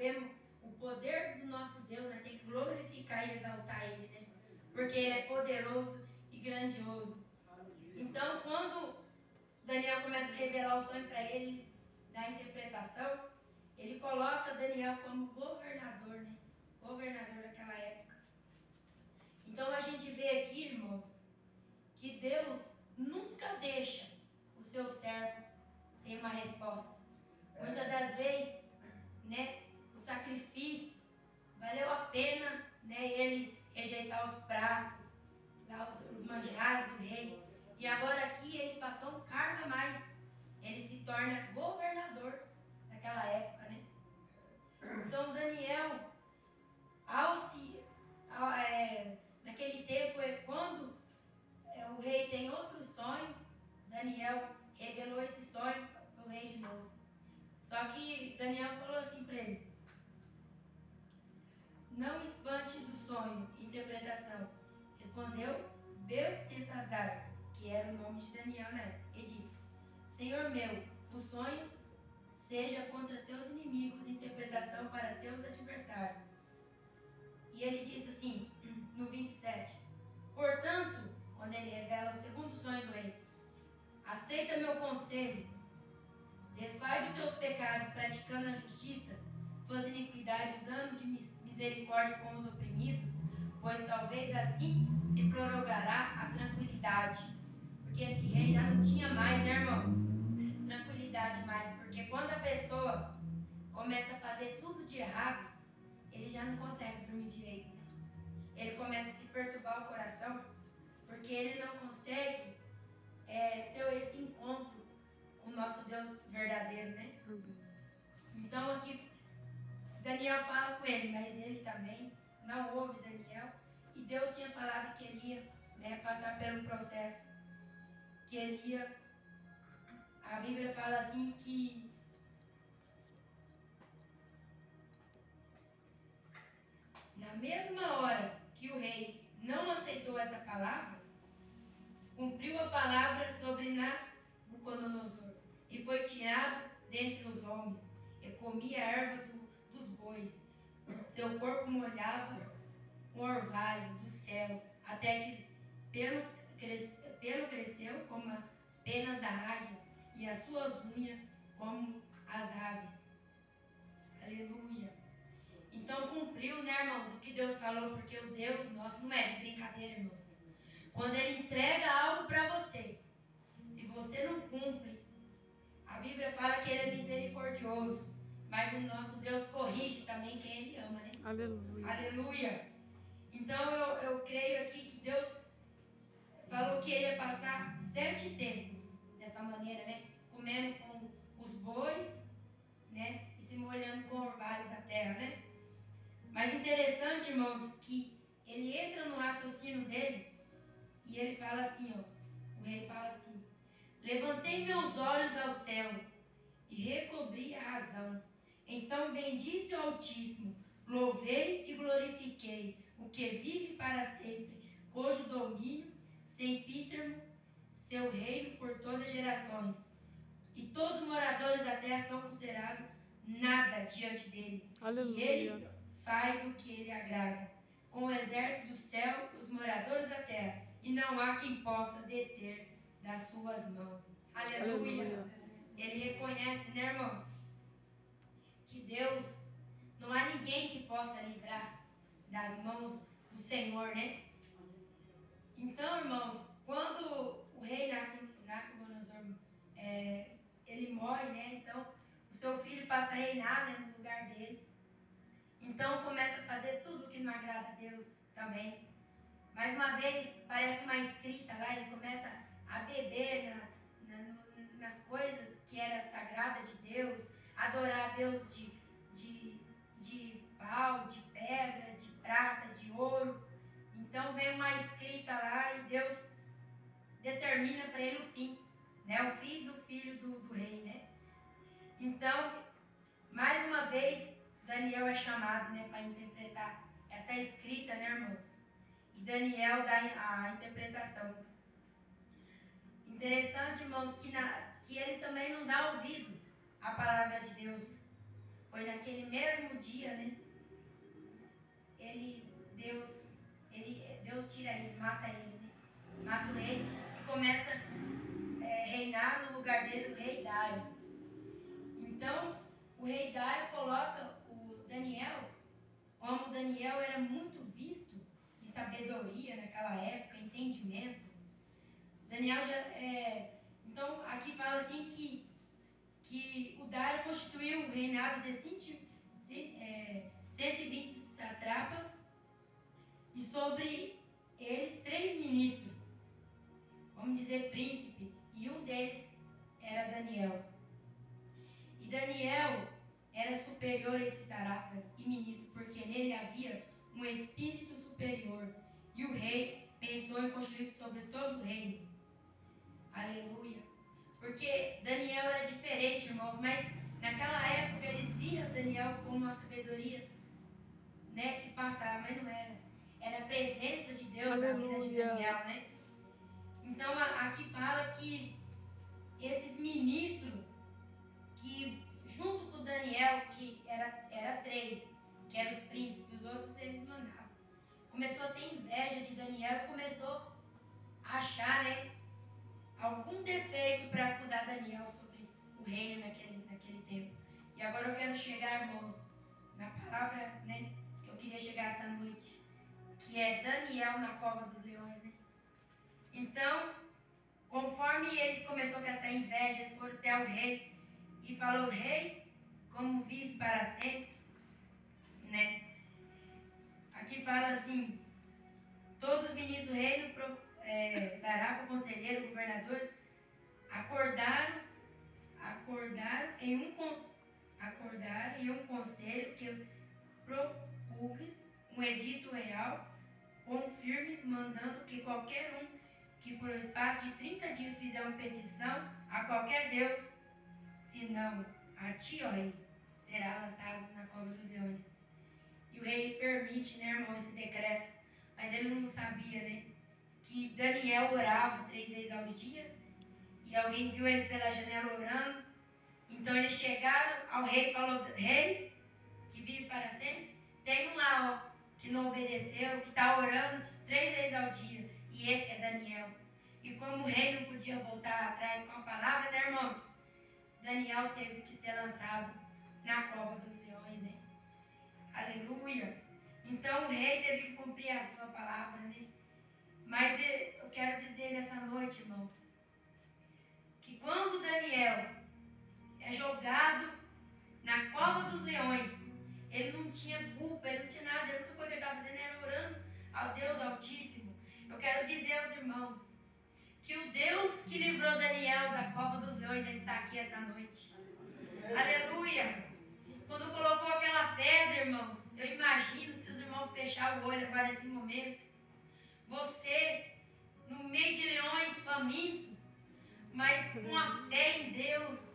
vemos o poder do nosso Deus, nós temos que glorificar e exaltar Ele, né? Porque Ele é poderoso e grandioso. Então, quando Daniel começa a revelar o sonho para ele, da interpretação, ele coloca Daniel como governador, né? Governador daquela época. Então, a gente vê aqui, irmãos, que Deus nunca deixa o seu servo sem uma resposta. Muitas das vezes, né, o sacrifício valeu a pena, né, ele rejeitar os pratos, lá os manjares do rei. E agora aqui ele passou um cargo a mais. Ele se torna governador daquela época, né? Então Daniel, naquele tempo, quando o rei tem outro sonho, Daniel revelou esse sonho para o rei de novo. Só que Daniel falou assim para ele: não espante do sonho, interpretação. Respondeu Beltesazar, que era o nome de Daniel, né? E disse: Senhor meu, o sonho seja contra teus inimigos, interpretação para teus adversários. E ele disse assim, no 27, portanto, quando ele revela o segundo sonho do rei: aceita meu conselho, desfaz dos teus pecados, praticando a justiça, tuas iniquidades, usando de misericórdia com os oprimidos, pois talvez assim se prorrogará a tranquilidade. Porque esse rei já não tinha mais, né, irmãos? Tranquilidade mais, porque quando a pessoa começa a fazer tudo de errado, ele já não consegue dormir direito, né? Ele começa a se perturbar o coração, porque ele não consegue ter esse encontro com o nosso Deus verdadeiro, né? Então aqui Daniel fala com ele, mas ele também não ouve Daniel, e Deus tinha falado que ele ia, né, passar pelo processo, que ele ia. A Bíblia fala assim que na mesma hora que o rei não aceitou essa palavra, cumpriu a palavra sobre Nabucodonosor, e foi tirado dentre os homens, e comia a erva dos bois. Seu corpo molhava com orvalho do céu, até que pelo cresceu como as penas da águia, e as suas unhas como as aves. Aleluia. Então cumpriu, né, irmãos, o que Deus falou, porque o Deus nosso não é de brincadeira, irmãos. Quando Ele entrega algo para você, se você não cumpre, a Bíblia fala que Ele é misericordioso, mas o nosso Deus corrige também quem Ele ama, né? Aleluia. Aleluia. Então eu creio aqui que Deus falou que Ele ia passar 7 tempos dessa maneira, né? Comendo com os bois, né? E se molhando com o orvalho da terra, né? Mas interessante, irmãos, que ele entra no raciocínio dele e ele fala assim, ó. O rei fala assim: levantei meus olhos ao céu e recobri a razão. Então bendisse o Altíssimo, louvei e glorifiquei o que vive para sempre, cujo domínio sempiterno, seu reino por todas as gerações. E todos os moradores da terra são considerados nada diante dele. Aleluia. E ele faz o que ele agrada. Com o exército do céu, os moradores da terra, e não há quem possa deter das suas mãos. Aleluia. Aleluia. Ele reconhece, né, irmãos, que Deus, não há ninguém que possa livrar das mãos do Senhor, né? Então, irmãos, quando o rei Nabucodonosor ele morre, né? Então, o seu filho passa a reinar, né, no lugar dele. Então, começa a fazer tudo que não agrada a Deus também. Mais uma vez, parece uma escrita lá, ele começa a beber nas coisas que era sagrada de Deus, adorar a Deus de pau, de pedra, de prata, de ouro. Então vem uma escrita lá e Deus determina para ele o fim, né? O fim do filho do rei, né? Então, mais uma vez, Daniel é chamado, né, para interpretar essa escrita, né, irmãos? E Daniel dá a interpretação. Interessante, irmãos, que ele também não dá ouvido à palavra de Deus. foi naquele mesmo dia, né? Deus tira ele, mata ele, né? Mata o rei e começa a reinar no lugar dele o rei Dário. Então, o rei Dário coloca o Daniel, como Daniel era muito visto em sabedoria naquela época, entendimento. Daniel então, aqui fala assim que o Dário constituiu o reinado de 120 satrapas e sobre eles 3 ministros, vamos dizer príncipe, e um deles era Daniel. E Daniel era superior a esses satrapas e ministros, porque nele havia um espírito superior, e o rei pensou em construir sobre todo o reino. Aleluia. Porque Daniel era diferente, irmãos, mas naquela época eles viam Daniel como uma sabedoria, né, que passava, mas não era. Era a presença de Deus na vida de Daniel, né? Então aqui fala que esses ministros, que junto com Daniel, que era 3, que eram os príncipes, os outros eles mandavam, começou a ter inveja de Daniel e começou a achar, né, algum defeito para acusar Daniel sobre o reino naquele tempo. E agora eu quero chegar, irmãos, na palavra, né, que eu queria chegar essa noite, que é Daniel na cova dos leões, né? Então, conforme eles começaram com essa inveja, eles foram até o rei e falou: rei, como vive para sempre, né? Aqui fala assim: todos os ministros do reino, sarapa, conselheiro, governadores, acordaram em um conselho que propôs um edito real com firmes, mandando que qualquer um que por espaço de 30 dias fizer uma petição a qualquer Deus, senão a ti, ó rei, será lançado na cova dos leões. E o rei permite, né, irmão, esse decreto, mas ele não sabia, né, que Daniel orava 3 vezes ao dia, e alguém viu ele pela janela orando. Então eles chegaram ao rei e falou: rei, que vive para sempre, tem um lá, ó, que não obedeceu, que está orando 3 vezes ao dia, e esse é Daniel. E como o rei não podia voltar atrás com a palavra, né, irmãos, Daniel teve que ser lançado na cova dos leões, né? Aleluia. Então o rei teve que cumprir a sua palavra, né? Mas eu quero dizer nessa noite, irmãos, que quando Daniel é jogado na cova dos leões, ele não tinha culpa, ele não tinha nada, a única coisa que ele estava fazendo era orando ao Deus Altíssimo. Eu quero dizer aos irmãos que o Deus que livrou Daniel da cova dos leões, ele está aqui essa noite. Aleluia! Quando colocou aquela pedra, irmãos, eu imagino, se os irmãos fecharem o olho agora nesse momento, você, no meio de leões faminto, mas com a fé em Deus.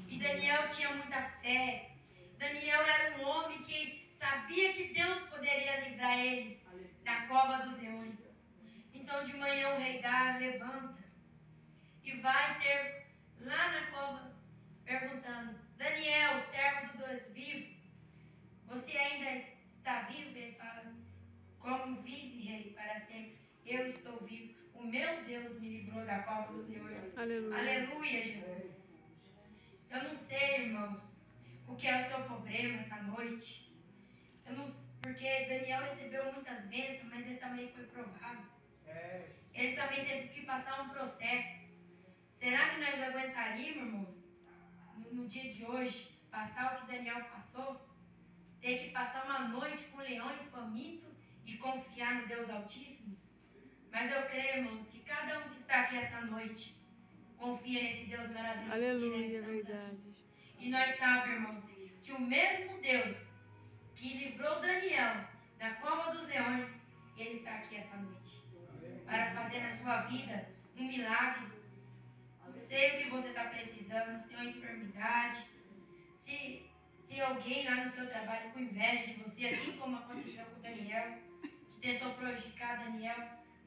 E Daniel tinha muita fé. Daniel era um homem que sabia que Deus poderia livrar ele da cova dos leões. Então de manhã o rei Dário levanta e vai ter lá na cova perguntando: Daniel, servo do Deus vivo, você ainda está vivo? Ele fala: como vive, rei, para sempre, eu estou vivo. O meu Deus me livrou da cova dos leões. Aleluia, aleluia, Jesus. Eu não sei, irmãos, o que é o seu problema essa noite. Porque Daniel recebeu muitas bênçãos, mas ele também foi provado. Ele também teve que passar um processo. Será que nós aguentaríamos, irmãos, no dia de hoje, passar o que Daniel passou? Ter que passar uma noite com leões famintos e confiar no Deus Altíssimo? Mas eu creio, irmãos, que cada um que está aqui essa noite confia nesse Deus maravilhoso. Aleluia, que nós estamos aqui. E nós sabemos, irmãos, que o mesmo Deus que livrou Daniel da cova dos leões, ele está aqui essa noite para fazer na sua vida um milagre. Não sei o que você está precisando, se é uma enfermidade, se tem alguém lá no seu trabalho com inveja de você, assim como aconteceu com Daniel, que tentou prejudicar Daniel.